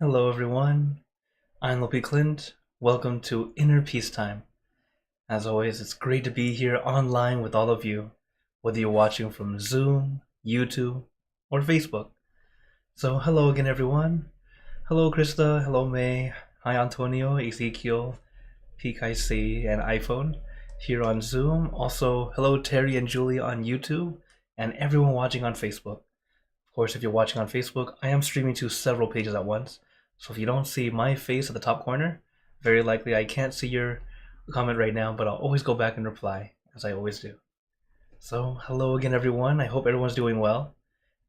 Hello, everyone. I'm Lopi Clint. Welcome to Inner Peace Time. As always, it's great to be here online with all of you, whether you're watching from Zoom, YouTube, or Facebook. So, hello again, everyone. Hello, Krista. Hello, May. Hi, Antonio, Ezekiel, PKC, and iPhone here on Zoom. Also, hello, Terry and Julie on YouTube, and everyone watching on Facebook. Of course, if you're watching on Facebook, I am streaming to several pages at once. So if you don't see my face at the top corner, very likely I can't see your comment right now, but I'll always go back and reply, as I always do. So, hello again, everyone. I hope everyone's doing well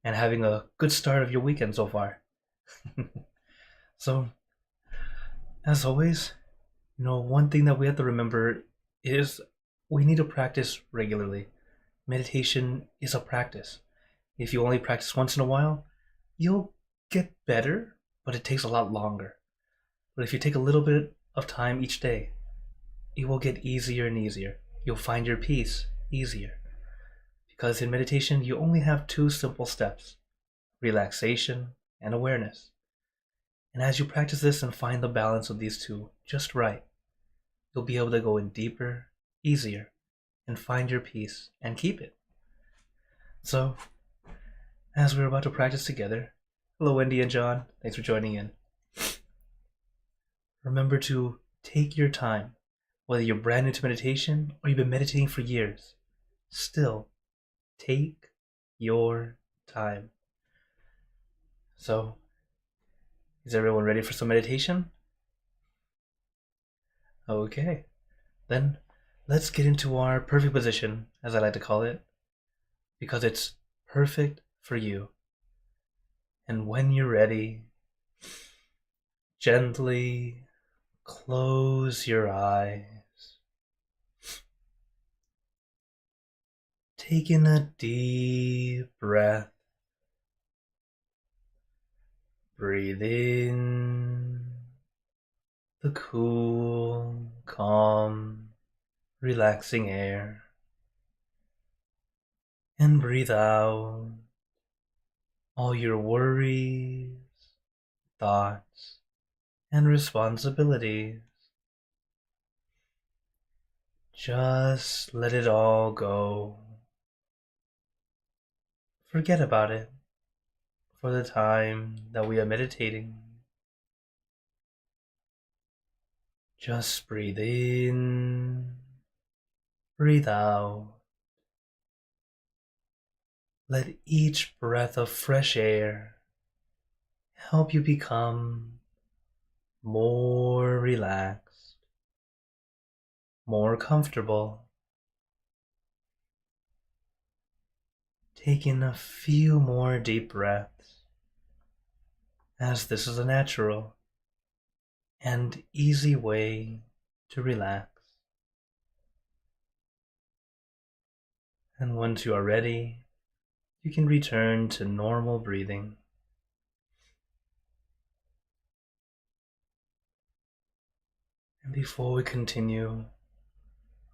and having a good start of your weekend so far. So, as always, one thing that we have to remember is we need to practice regularly. Meditation is a practice. If you only practice once in a while, you'll get better, but it takes a lot longer. But if you take a little bit of time each day, it will get easier and easier. You'll find your peace easier. Because in meditation, you only have two simple steps: relaxation and awareness. And as you practice this and find the balance of these two just right, you'll be able to go in deeper, easier, and find your peace and keep it. So, as we're about to practice together, hello, Wendy and John. Thanks for joining in. Remember to take your time. Whether you're brand new to meditation or you've been meditating for years, still take your time. So, is everyone ready for some meditation? Okay, then let's get into our perfect position, as I like to call it, because it's perfect for you. And when you're ready, gently close your eyes. Take in a deep breath. Breathe in the cool, calm, relaxing air. And breathe out all your worries, thoughts, and responsibilities. Just let it all go. Forget about it for the time that we are meditating. Just breathe in, breathe out. Let each breath of fresh air help you become more relaxed, more comfortable. Take in a few more deep breaths, as this is a natural and easy way to relax. And once you are ready, you can return to normal breathing. And before we continue,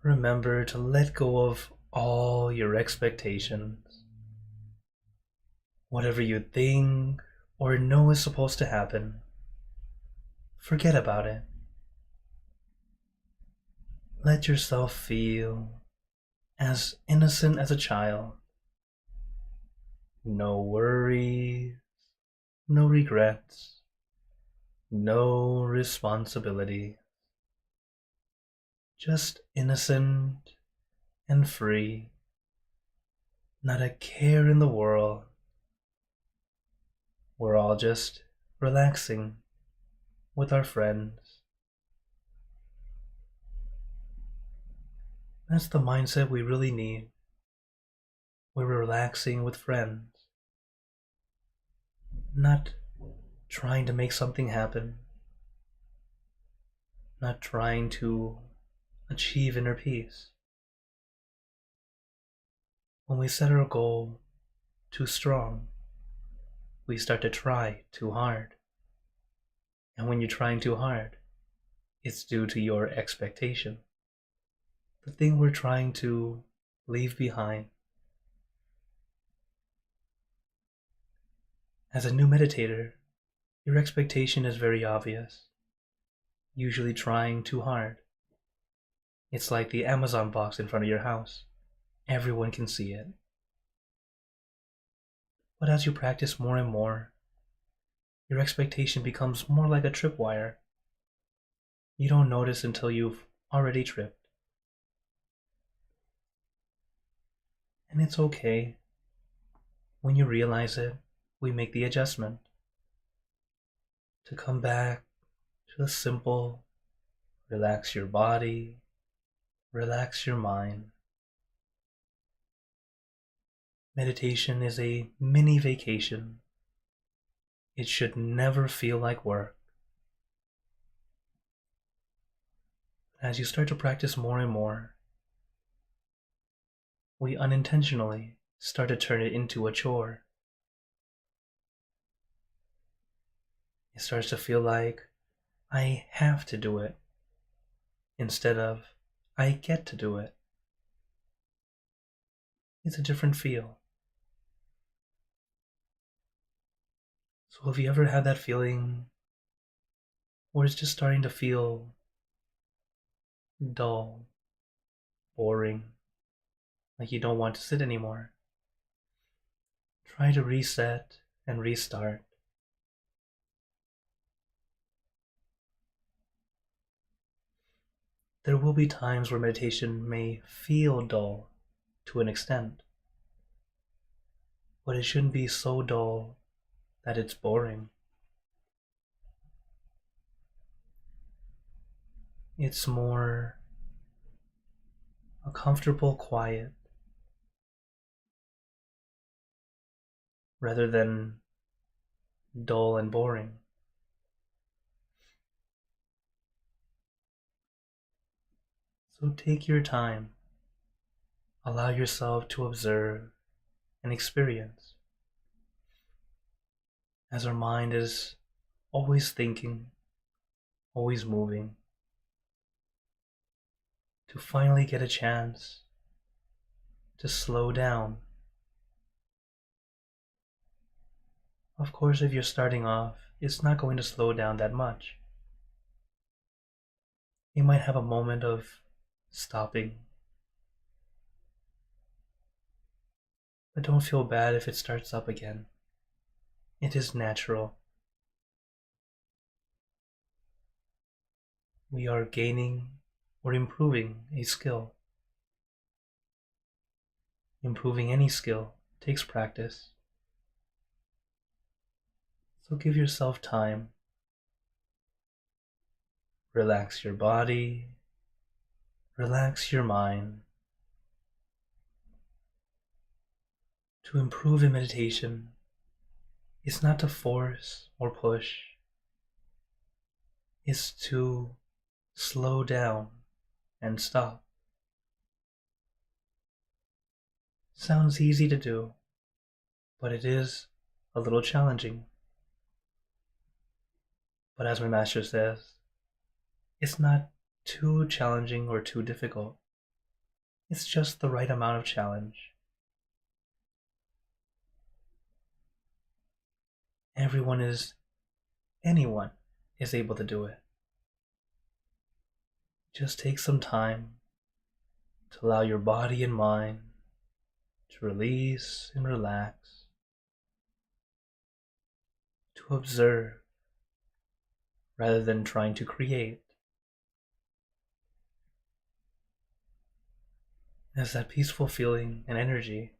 remember to let go of all your expectations. Whatever you think or know is supposed to happen, forget about it. Let yourself feel as innocent as a child. No worries, no regrets, no responsibility. Just innocent and free. Not a care in the world. We're all just relaxing with our friends. That's the mindset we really need. We're relaxing with friends, not trying to make something happen, not trying to achieve inner peace. When we set our goal too strong, we start to try too hard. And when you're trying too hard, it's due to your expectation, the thing we're trying to leave behind. As a new meditator, Your expectation is very obvious, usually trying too hard. It's like the Amazon box in front of your house. Everyone can see it. But as you practice more and more, your expectation becomes more like a tripwire. You don't notice until you've already tripped. And it's okay. When you realize it, we make the adjustment to come back to the simple, relax your body, relax your mind. Meditation is a mini vacation. It should never feel like work. As you start to practice more and more, we unintentionally start to turn it into a chore. It starts to feel like I have to do it instead of I get to do it. It's a different feel. So have you ever had that feeling where it's just starting to feel dull, boring, like you don't want to sit anymore? Try to reset and restart. There will be times where meditation may feel dull to an extent, but it shouldn't be so dull that it's boring. It's more a comfortable quiet rather than dull and boring. So take your time. Allow yourself to observe and experience. As our mind is always thinking, always moving, to finally get a chance to slow down. Of course, if you're starting off, it's not going to slow down that much. You might have a moment of stopping, but don't feel bad if it starts up again. It is natural. We are gaining or improving a skill. Improving any skill takes practice. So give yourself time. Relax your body. Relax your mind. To improve in meditation is not to force or push. It's to slow down and stop. Sounds easy to do, but it is a little challenging. But as my master says, it's not too challenging or too difficult. It's just the right amount of challenge. Anyone is able to do it. Just take some time to allow your body and mind to release and relax, to observe rather than trying to create. As that peaceful feeling and energy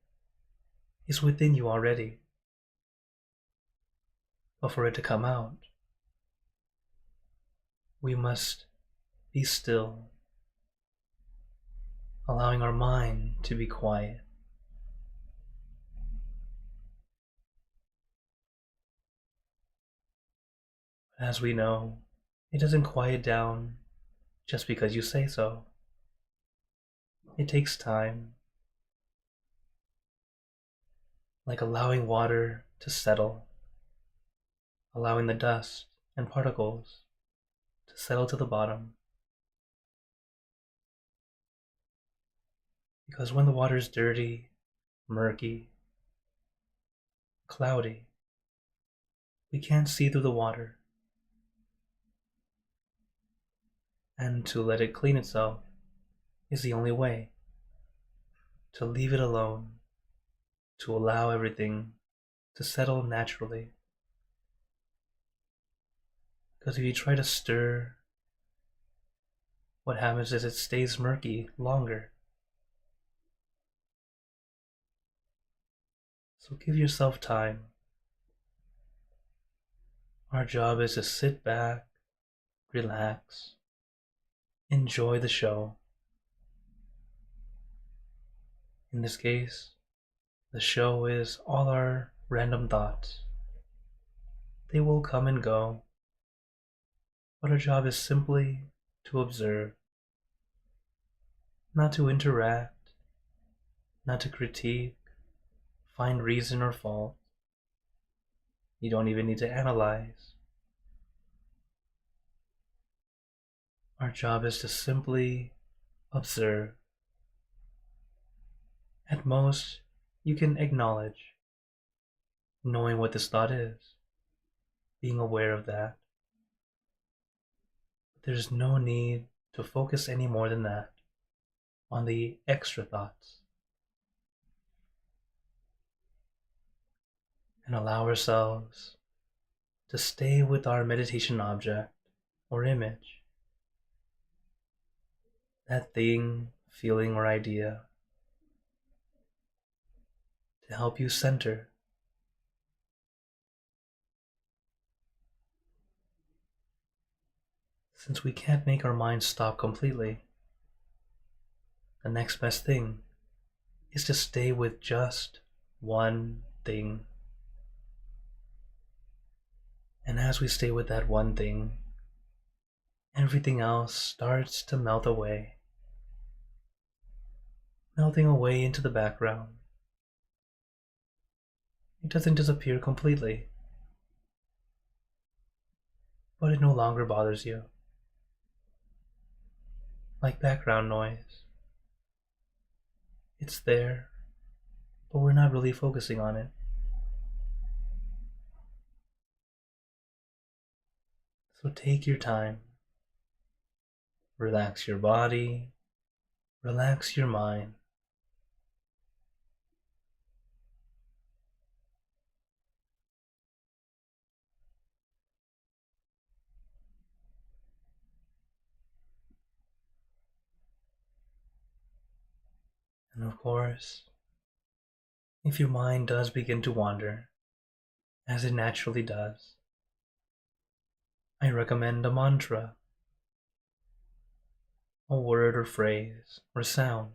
is within you already. But for it to come out, we must be still, allowing our mind to be quiet. As we know, it doesn't quiet down just because you say so. It takes time, like allowing water to settle, allowing the dust and particles to settle to the bottom. Because when the water is dirty, murky, cloudy, we can't see through the water. And to let it clean itself is the only way. To leave it alone, to allow everything to settle naturally. Because if you try to stir, what happens is it stays murky longer. So give yourself time. Our job is to sit back, relax, enjoy the show. In this case, the show is all our random thoughts. They will come and go, but our job is simply to observe, not to interact, not to critique, find reason or fault. You don't even need to analyze. Our job is to simply observe. At most, you can acknowledge, knowing what this thought is, being aware of that. But there's no need to focus any more than that on the extra thoughts. And allow ourselves to stay with our meditation object or image. That thing, feeling, or idea to help you center. Since we can't make our minds stop completely, the next best thing is to stay with just one thing. And as we stay with that one thing, everything else starts to melt away, melting away into the background. It doesn't disappear completely, but it no longer bothers you. Like background noise. It's there, but we're not really focusing on it. So take your time. Relax your body. Relax your mind. And of course, if your mind does begin to wander, as it naturally does, I recommend a mantra, a word or phrase or sound,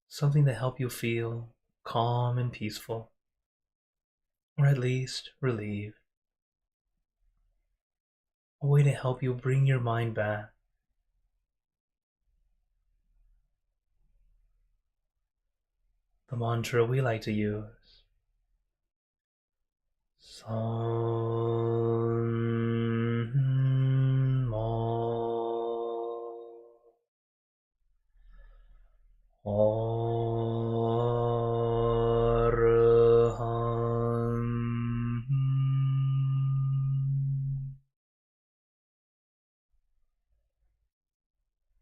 something to help you feel calm and peaceful, or at least relieved. A way to help you bring your mind back. The mantra we like to use. Son Mo Arhan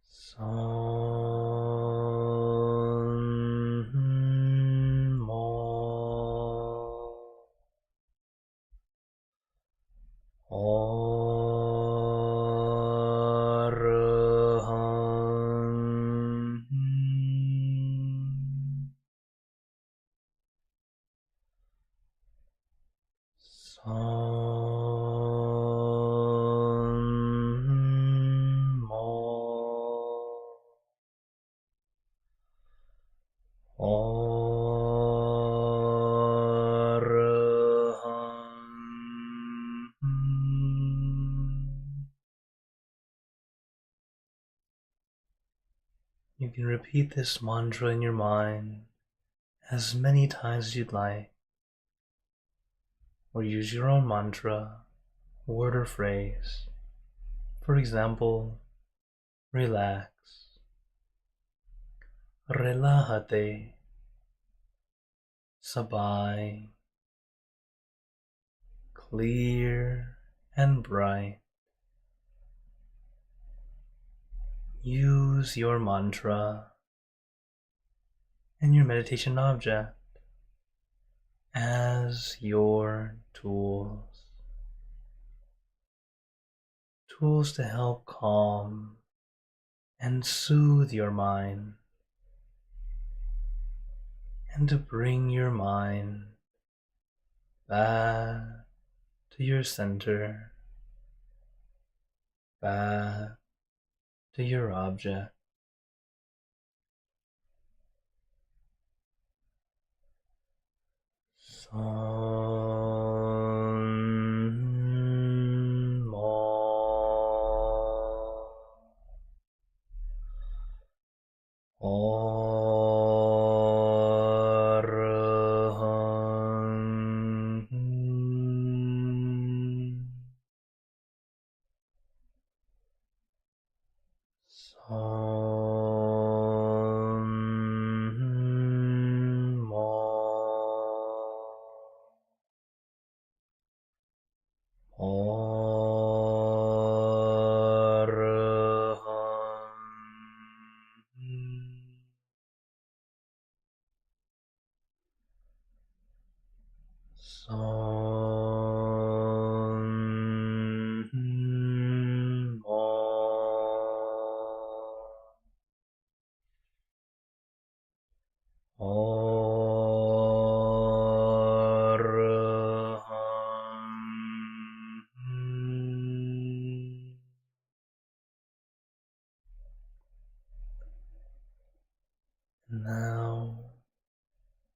Son Mo Arhan Son Mo You can repeat this mantra in your mind as many times as you'd like, or use your own mantra, word or phrase. For example, relax, relájate, sabay, clear and bright. Use your mantra and your meditation object as your tools. Tools to help calm and soothe your mind, and to bring your mind back to your center, back to your object. Son Mo Arahant Son Mo Arahant Son Mo Arahant. Now,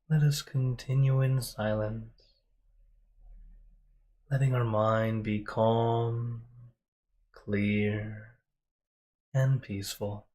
let us continue in silence, letting our mind be calm, clear, and peaceful.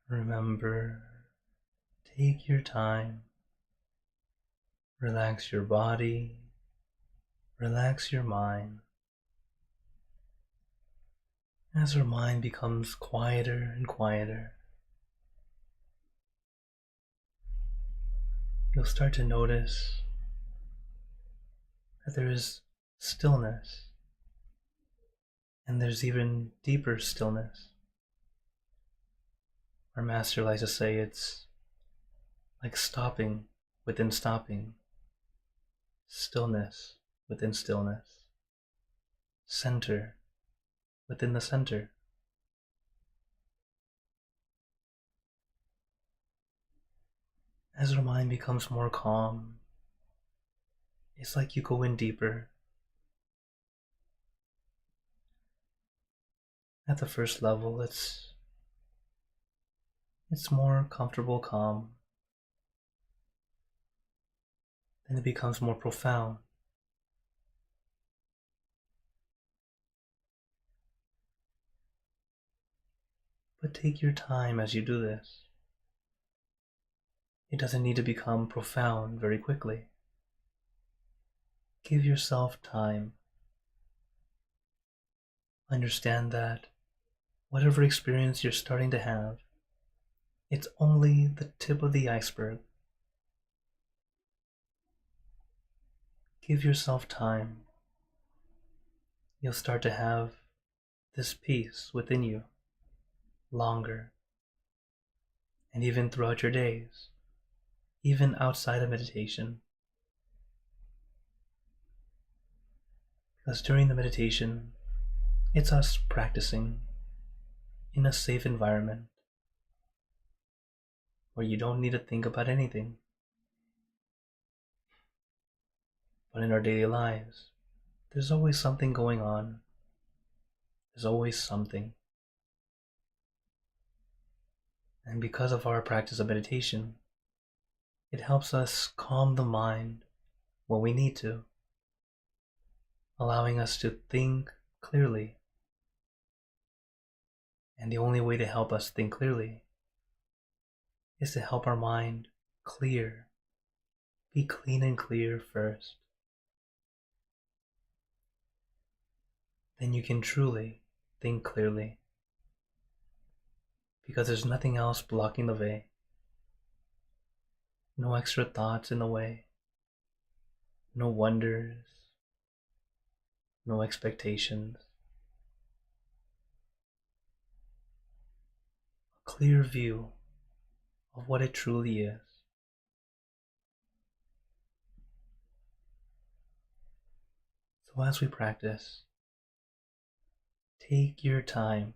Remember, take your time, relax your body, relax your mind. As your mind becomes quieter and quieter, you'll start to notice that there is stillness, and there's even deeper stillness. Our master likes to say it's like stopping within stopping, stillness within stillness, center within the center. As your mind becomes more calm, it's like you go in deeper. At the first level, it's more comfortable, calm. Then it becomes more profound. But take your time as you do this. It doesn't need to become profound very quickly. Give yourself time. Understand that whatever experience you're starting to have, it's only the tip of the iceberg. Give yourself time. You'll start to have this peace within you longer, and even throughout your days, even outside of meditation. Because during the meditation, it's us practicing in a safe environment where you don't need to think about anything. But in our daily lives, there's always something going on. There's always something. And because of our practice of meditation, it helps us calm the mind when we need to, allowing us to think clearly. And the only way to help us think clearly is to help our mind clear, be clean and clear first. Then you can truly think clearly, because there's nothing else blocking the way. No extra thoughts in the way, no wonders, no expectations. A clear view of what it truly is. So as we practice, take your time.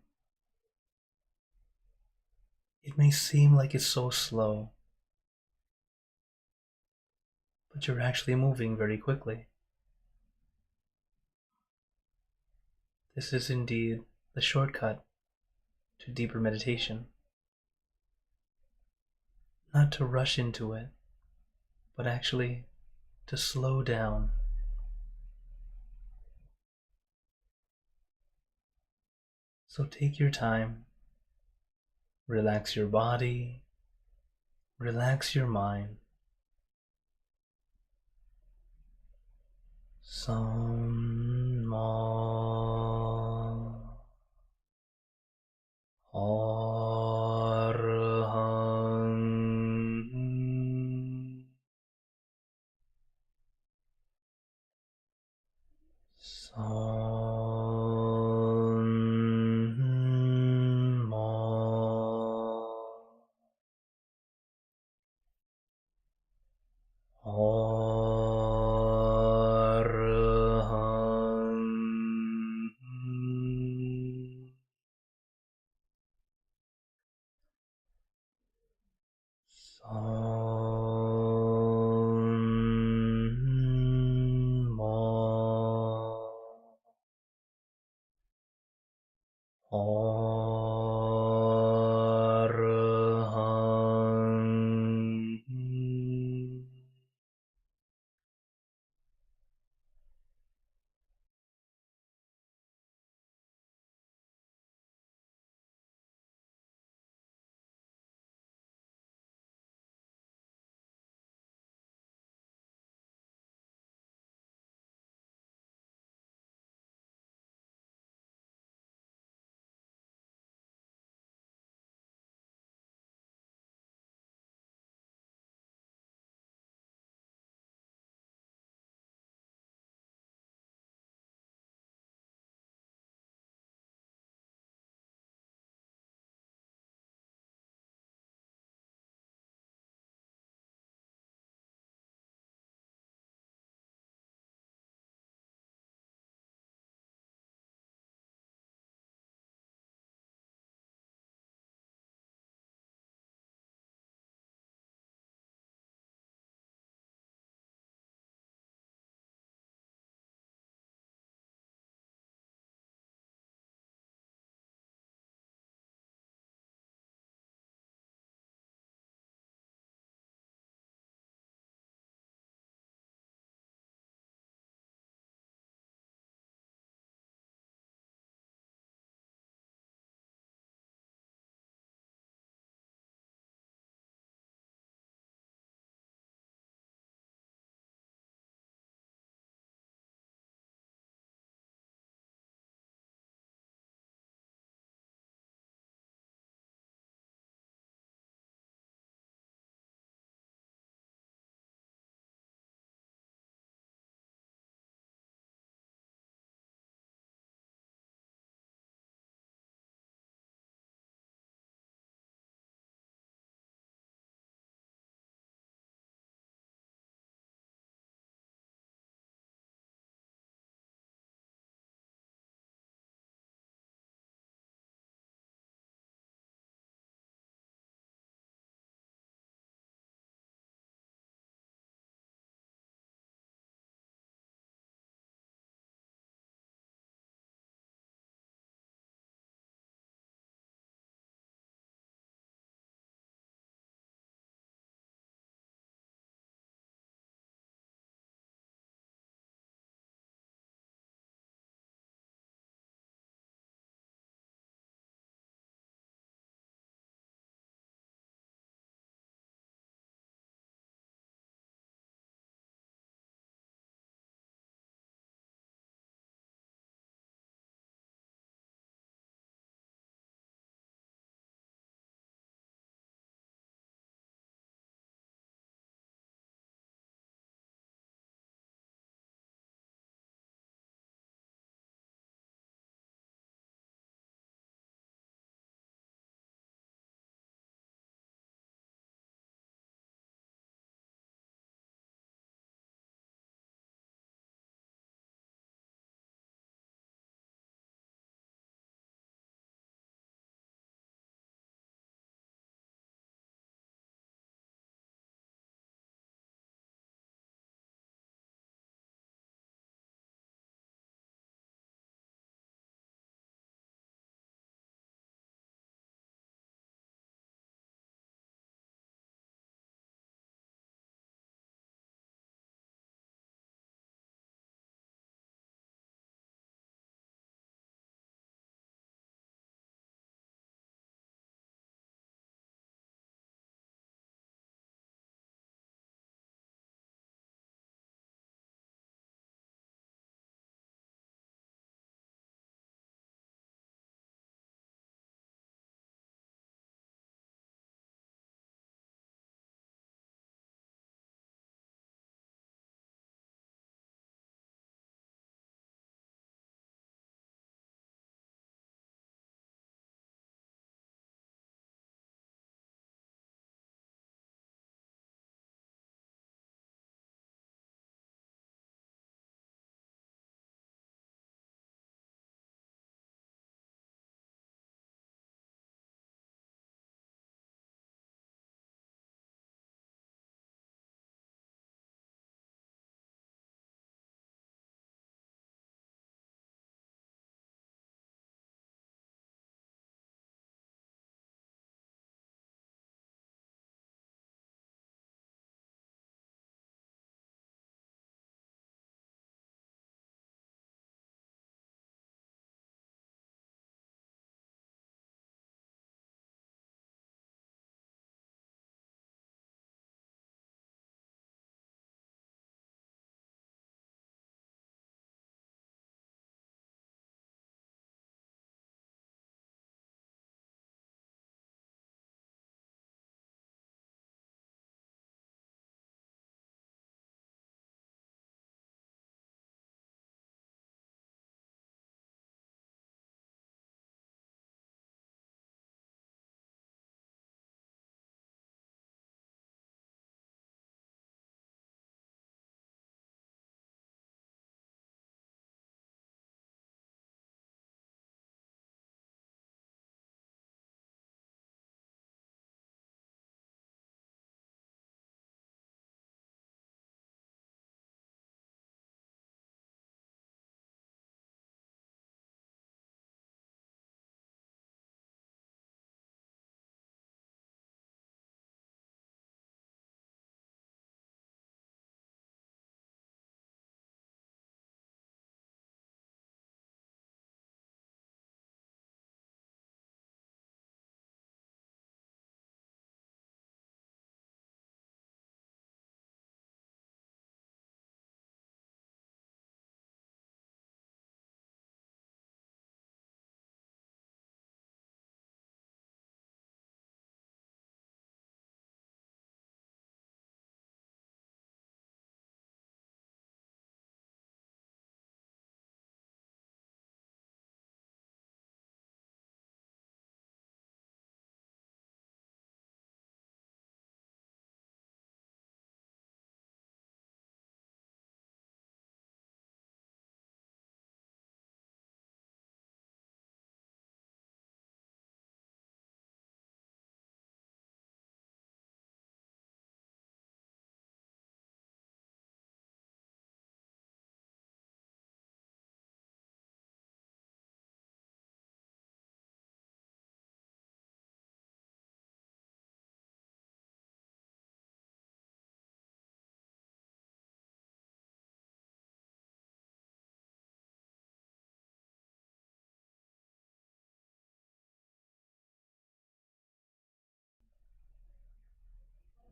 It may seem like it's so slow, but you're actually moving very quickly. This is indeed the shortcut to deeper meditation. Not to rush into it, but actually to slow down. So take your time, relax your body, relax your mind. Some Arahang Samma Arahang Arahang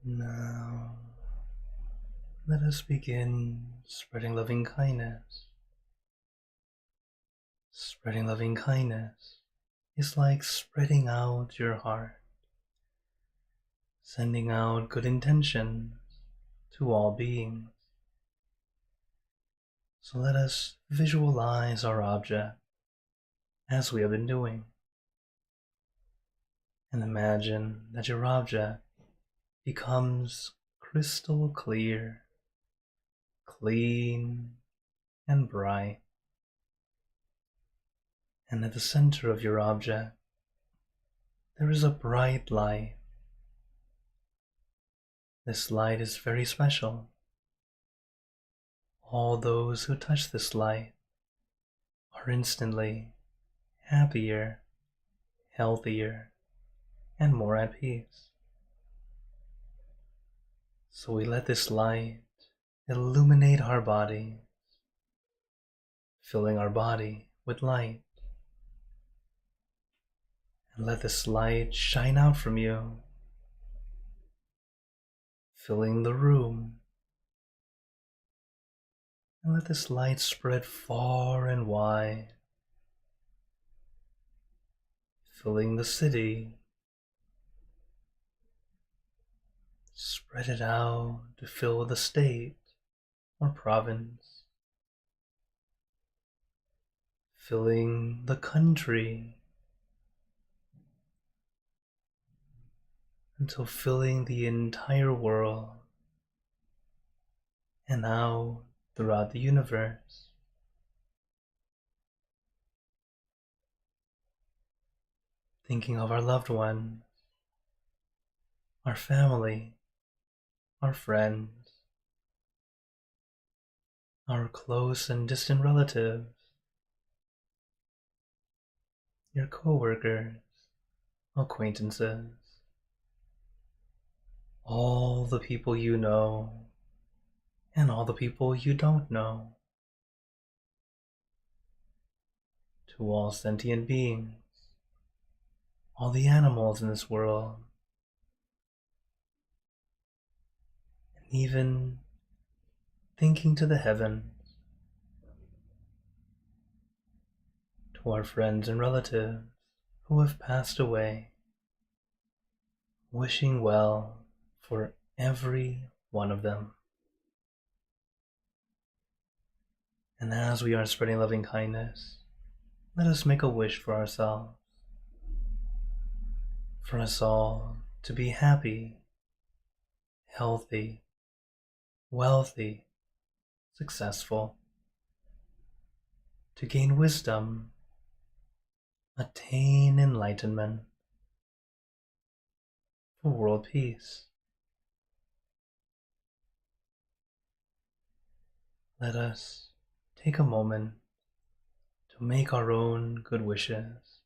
Now, let us begin spreading loving kindness. Spreading loving kindness is like spreading out your heart, sending out good intentions to all beings. So let us visualize our object as we have been doing, and imagine that your object becomes crystal clear, clean, and bright. And at the center of your object, there is a bright light. This light is very special. All those who touch this light are instantly happier, healthier, and more at peace. So we let this light illuminate our bodies, filling our body with light. And let this light shine out from you, filling the room. And let this light spread far and wide, filling the city. Spread it out to fill the state or province, filling the country, until filling the entire world, and now throughout the universe. Thinking of our loved ones, our family, our friends, our close and distant relatives, your co-workers, acquaintances, all the people you know, and all the people you don't know, to all sentient beings, all the animals in this world, and even thinking to the heavens, to our friends and relatives who have passed away, wishing well for every one of them. And as we are spreading loving kindness, let us make a wish for ourselves, for us all to be happy, healthy, wealthy, successful, to gain wisdom, attain enlightenment, for world peace. Let us take a moment to make our own good wishes.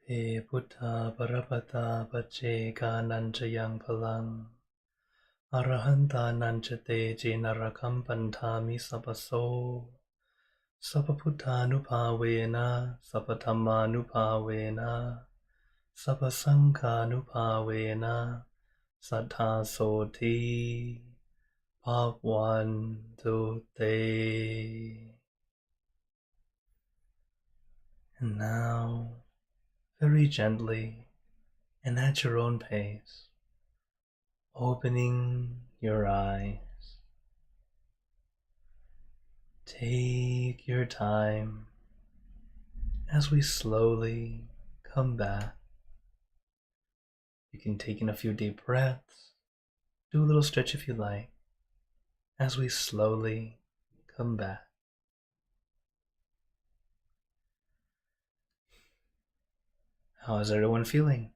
Sape Buddha Parapata Pacheka Nanchayang Palang Arahanta Nanchate Jinarakam Pantami Sapaso Sapaputtanupavena Sapatamanupavena Sapasankanupavena Saddhasoti Bhagwantute. And now, very gently and at your own pace, opening your eyes. Take your time as we slowly come back. You can take in a few deep breaths, do a little stretch if you like, as we slowly come back. How is everyone feeling?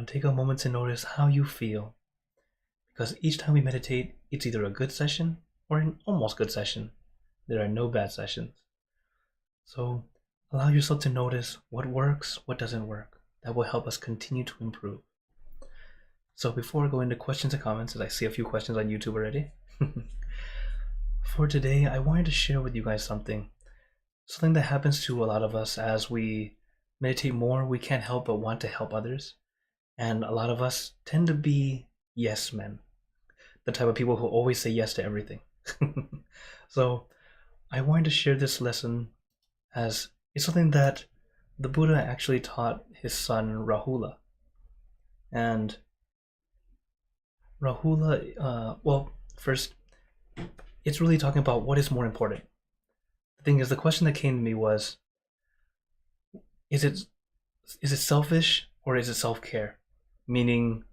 Take a moment to notice how you feel, because each time we meditate, it's either a good session or an almost good session. There are no bad sessions. So Allow yourself to notice what works, what doesn't work. That will help us continue to improve. So before I go into questions and comments, as I see a few questions on YouTube already, for today, I wanted to share with you guys something that happens to a lot of us as we meditate more. We can't help but want to help others. And a lot of us tend to be yes men, the type of people who always say yes to everything. So I wanted to share this lesson as it's something that the Buddha actually taught his son Rahula. And Rahula, well, first, it's really talking about what is more important. The thing is, the question that came to me was, is it selfish or is it self-care? Meaning,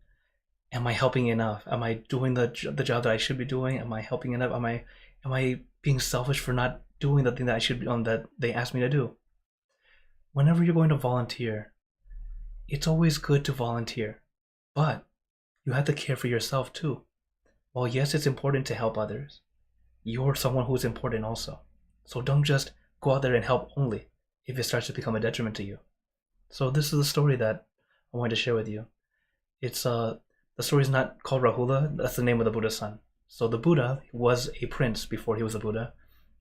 am I helping enough? Am I doing the job that I should be doing? Am I helping enough? Am I being selfish for not doing the thing that I should be on that they asked me to do? Whenever you're going to volunteer, it's always good to volunteer, but you have to care for yourself too. While yes, it's important to help others, you're someone who's important also. So don't just go out there and help only if it starts to become a detriment to you. So this is the story that I wanted to share with you. It's the story is not called Rahula. That's the name of the Buddha's son. So the Buddha was a prince before he was a Buddha,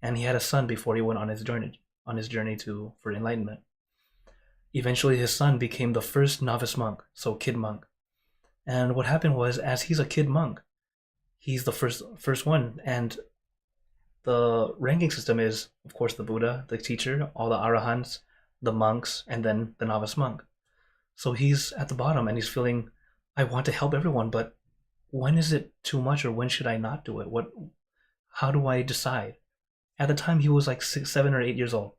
and he had a son before he went on his journey for enlightenment. Eventually, his son became the first novice monk, so kid monk. And what happened was, as he's a kid monk, he's the first one, and the ranking system is, of course, the Buddha, the teacher, all the arahants, the monks, and then the novice monk. So he's at the bottom, and he's feeling, I want to help everyone, but when is it too much, or when should I not do it? How do I decide? At the time, he was like 6, 7, or 8 years old.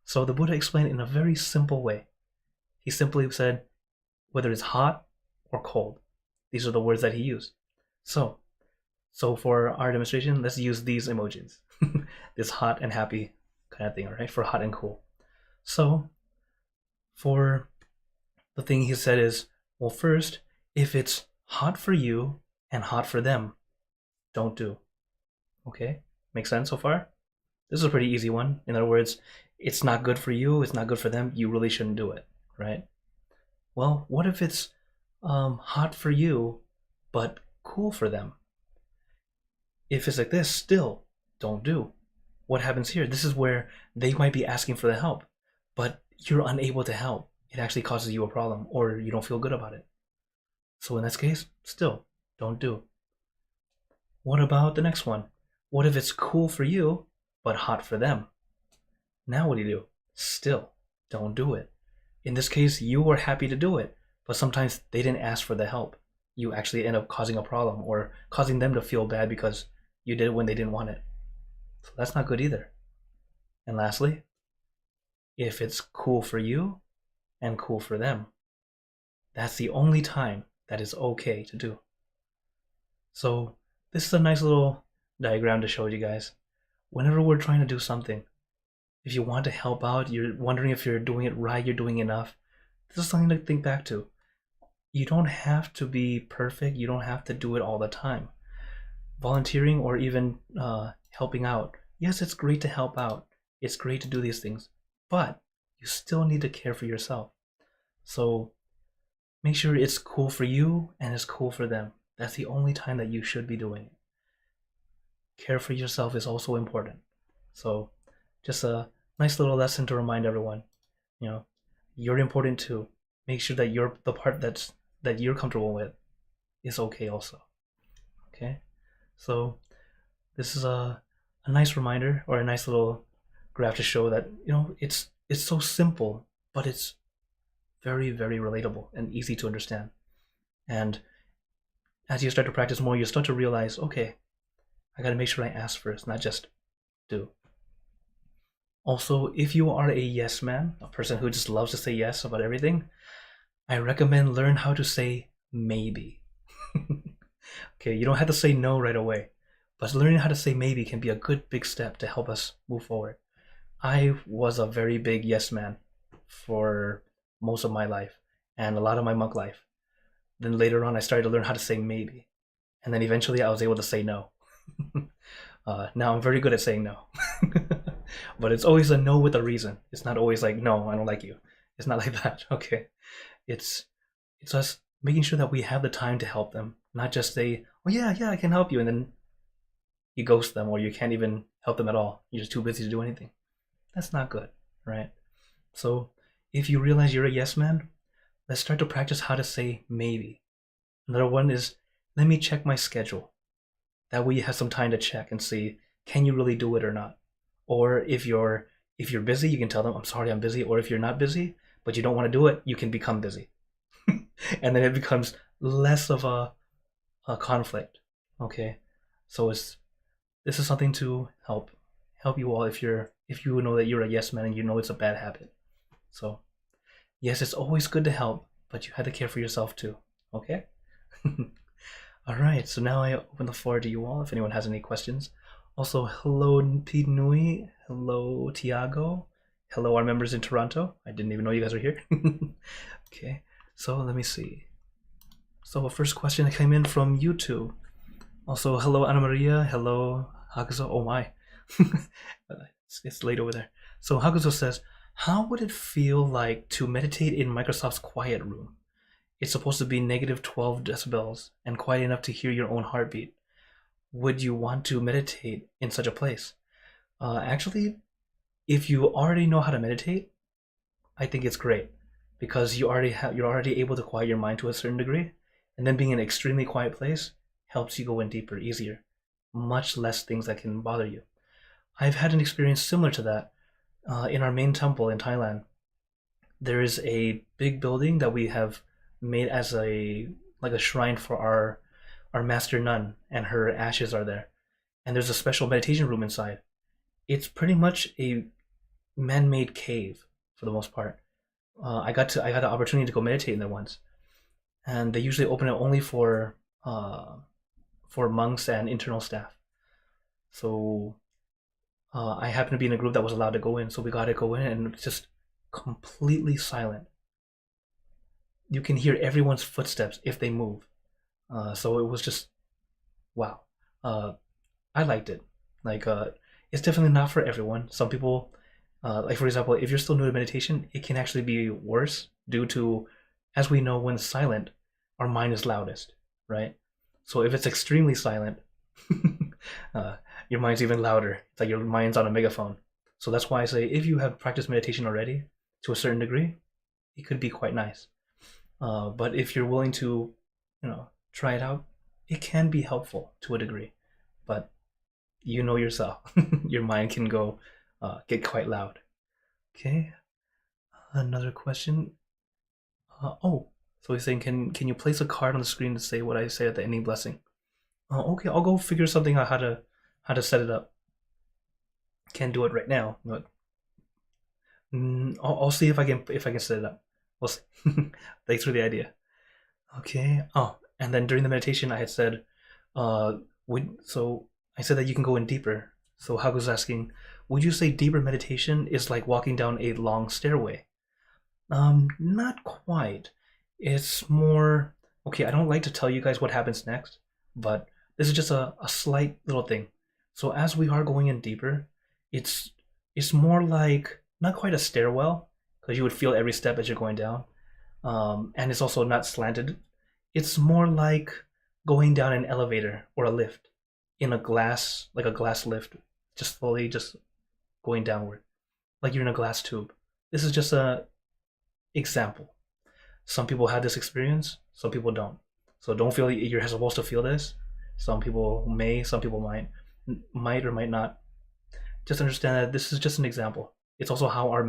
So the Buddha explained it in a very simple way. He simply said, whether it's hot or cold. These are the words that he used. So for our demonstration, let's use these emojis. This hot and happy kind of thing, all right? For hot and cool. So for the thing he said is, well, first, if it's hot for you and hot for them, don't do. Okay? Make sense so far? This is a pretty easy one. In other words, it's not good for you, it's not good for them, you really shouldn't do it, right? Well, what if it's hot for you, but cool for them? If it's like this, still, don't do. What happens here? This is where they might be asking for the help, but you're unable to help. It actually causes you a problem, or you don't feel good about it. So in this case, still, don't do. What about the next one? What if it's cool for you, but hot for them? Now what do? Still, don't do it. In this case, you were happy to do it, but sometimes they didn't ask for the help. You actually end up causing a problem or causing them to feel bad because you did it when they didn't want it. So that's not good either. And lastly, if it's cool for you and cool for them, that's the only time that is okay to do. So this is a nice little diagram to show you guys. Whenever we're trying to do something, if you want to help out, you're wondering if you're doing it right, you're doing enough, this is something to think back to. You don't have to be perfect. You don't have to do it all the time. Volunteering or even helping out. Yes, it's great to help out. It's great to do these things, but you still need to care for yourself. So make sure it's cool for you and it's cool for them. That's the only time that you should be doing it. Care for yourself is also important. So just a nice little lesson to remind everyone, you're important too. Make sure that the part that you're comfortable with is okay also. Okay? So this is a nice reminder, or a nice little graph to show that, it's so simple, but it's very, very relatable and easy to understand. And as you start to practice more, you start to realize, okay, I got to make sure I ask first, not just do. Also, if you are a yes man, a person who just loves to say yes about everything, I recommend learn how to say maybe. Okay, you don't have to say no right away, but learning how to say maybe can be a good big step to help us move forward. I was a very big yes man for most of my life and a lot of my monk life. Then later on, I started to learn how to say maybe. And then eventually I was able to say no. Now I'm very good at saying no. But it's always a no with a reason. It's not always like, no, I don't like you. It's not like that. Okay. It's us making sure that we have the time to help them, not just say, oh yeah, I can help you, and then you ghost them or you can't even help them at all. You're just too busy to do anything. That's not good, right? So if you realize you're a yes man, let's start to practice how to say maybe. Another one is, let me check my schedule. That way you have some time to check and see, can you really do it or not? Or if you're busy, you can tell them, I'm sorry, I'm busy. Or if you're not busy, but you don't want to do it, you can become busy. And then it becomes less of a conflict. Okay? So this is something to help you all if you know that you're a yes man and you know it's a bad habit. So yes, it's always good to help, but you have to care for yourself too. Okay? All right, so now I open the floor to you all if anyone has any questions. Also, hello Pete Nui, hello Tiago, hello our members in Toronto. I didn't even know you guys were here. Okay, so let me see. So first question that came in from YouTube. Also, hello Ana Maria, hello Hakuzo. Oh my, it's late over there. So Hakuzo says, how would it feel like to meditate in Microsoft's quiet room? It's supposed to be negative 12 decibels and quiet enough to hear your own heartbeat. Would you want to meditate in such a place? Actually, if you already know how to meditate, I think it's great because you're already able to quiet your mind to a certain degree, and then being in an extremely quiet place helps you go in deeper, easier, much less things that can bother you. I've had an experience similar to that in our main temple in Thailand. There is a big building that we have made as a shrine for our master nun, and her ashes are there. And there's a special meditation room inside. It's pretty much a man-made cave for the most part. I got the opportunity to go meditate in there once, and they usually open it only for monks and internal staff. So I happened to be in a group that was allowed to go in, so we got to go in, and it's just completely silent. You can hear everyone's footsteps if they move. So it was just, wow. I liked it. It's definitely not for everyone. Some people, for example, if you're still new to meditation, it can actually be worse due to, as we know, when it's silent, our mind is loudest, right? So if it's extremely silent, your mind's even louder. It's like your mind's on a megaphone. So that's why I say if you have practiced meditation already to a certain degree, it could be quite nice. But if you're willing to, try it out, it can be helpful to a degree. But you know yourself, your mind can go get quite loud. Okay. Another question. So he's saying, can you place a card on the screen to say what I say at the ending blessing? Okay, I'll go figure something out how to set it up. Can't do it right now, but I'll see if I can set it up. We'll see. Thanks for the idea. Okay. Oh, and then during the meditation, I had said, I said that you can go in deeper. So Hago's asking, would you say deeper meditation is like walking down a long stairway? Not quite. It's more, okay, I don't like to tell you guys what happens next, but this is just a slight little thing. So as we are going in deeper, it's more like, not quite a stairwell, because you would feel every step as you're going down. And it's also not slanted. It's more like going down an elevator or a lift in a glass, like a glass lift, just slowly just going downward, like you're in a glass tube. This is just a example. Some people have this experience, some people don't. So don't feel like you're supposed to feel this. Some people may, some people might or might not. Just understand that this is just an example. It's also how our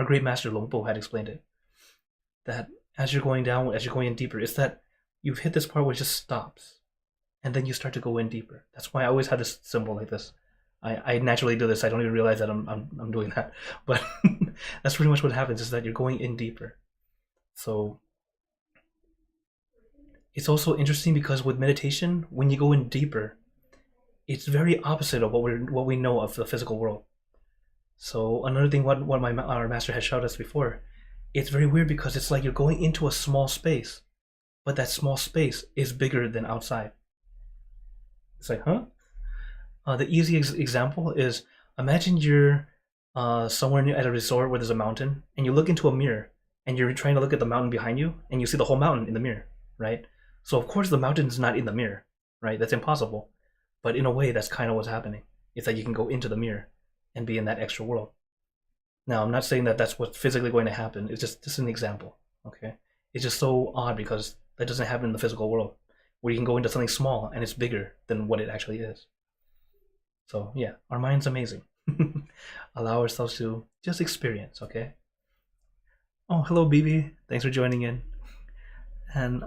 great master Longpo had explained it. That as you're going down, as you're going in deeper, it's that you've hit this part where it just stops, and then you start to go in deeper. That's why I always have this symbol like this. I naturally do this. I don't even realize that I'm doing that, but that's pretty much what happens. Is that you're going in deeper. So it's also interesting because with meditation, when you go in deeper, it's very opposite of what we know of the physical world. So another thing, what our master has showed us before, it's very weird because it's like you're going into a small space, but that small space is bigger than outside. It's like, huh? The easy example is, imagine you're somewhere at a resort where there's a mountain, and you look into a mirror, and you're trying to look at the mountain behind you, and you see the whole mountain in the mirror, right? So of course the mountain's not in the mirror, right? That's impossible. But in a way, that's kind of what's happening. It's that you can go into the mirror and be in that extra world. Now, I'm not saying that that's what's physically going to happen. It's just an example, okay? It's just so odd because that doesn't happen in the physical world, where you can go into something small and it's bigger than what it actually is. So yeah, our mind's amazing. Allow ourselves to just experience, okay? Oh, hello, BB. Thanks for joining in. And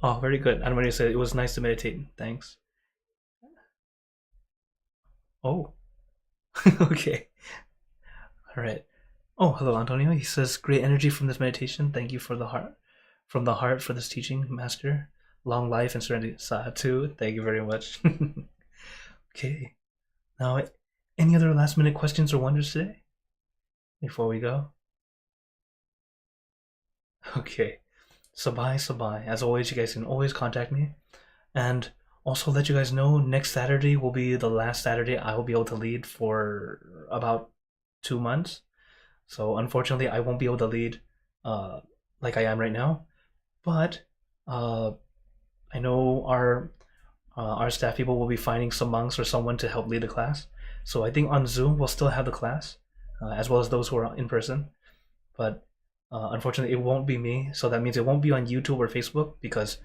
oh, very good. And when you said it was nice to meditate, thanks. Oh, okay. All right. Oh, hello, Antonio. He says, great energy from this meditation. Thank you for the heart, from the heart for this teaching, Master. Long life and serenity. Satu. Thank you very much. Okay. Now, any other last minute questions or wonders today before we go? Okay. Sabai, Sabai. As always, you guys can always contact me. And also let you guys know, next Saturday will be the last Saturday I will be able to lead for about 2 months. So unfortunately, I won't be able to lead like I am right now. But uh, I know our staff people will be finding some monks or someone to help lead the class. So I think on Zoom we'll still have the class, as well as those who are in person. But unfortunately, it won't be me. So that means it won't be on YouTube or Facebook because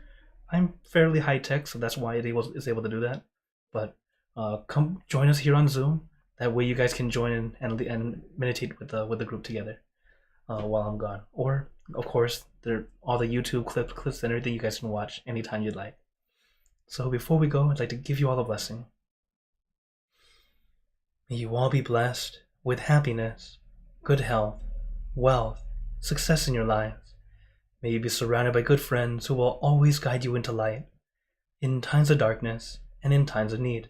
I'm fairly high tech, so that's why it is able to do that. But come join us here on Zoom. That way, you guys can join in and meditate with the group together while I'm gone. Or of course, there all the YouTube clips and everything you guys can watch anytime you'd like. So before we go, I'd like to give you all a blessing. May you all be blessed with happiness, good health, wealth, success in your lives. May you be surrounded by good friends who will always guide you into light, in times of darkness and in times of need.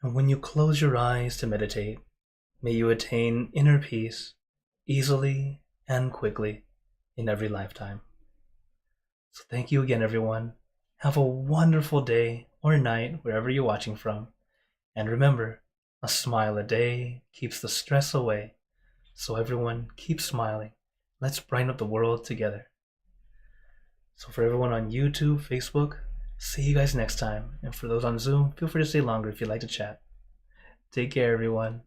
And when you close your eyes to meditate, may you attain inner peace easily and quickly in every lifetime. So thank you again, everyone. Have a wonderful day or night wherever you're watching from. And remember, a smile a day keeps the stress away. So everyone, keep smiling. Let's brighten up the world together. So for everyone on YouTube, Facebook, see you guys next time. And for those on Zoom, feel free to stay longer if you'd like to chat. Take care, everyone.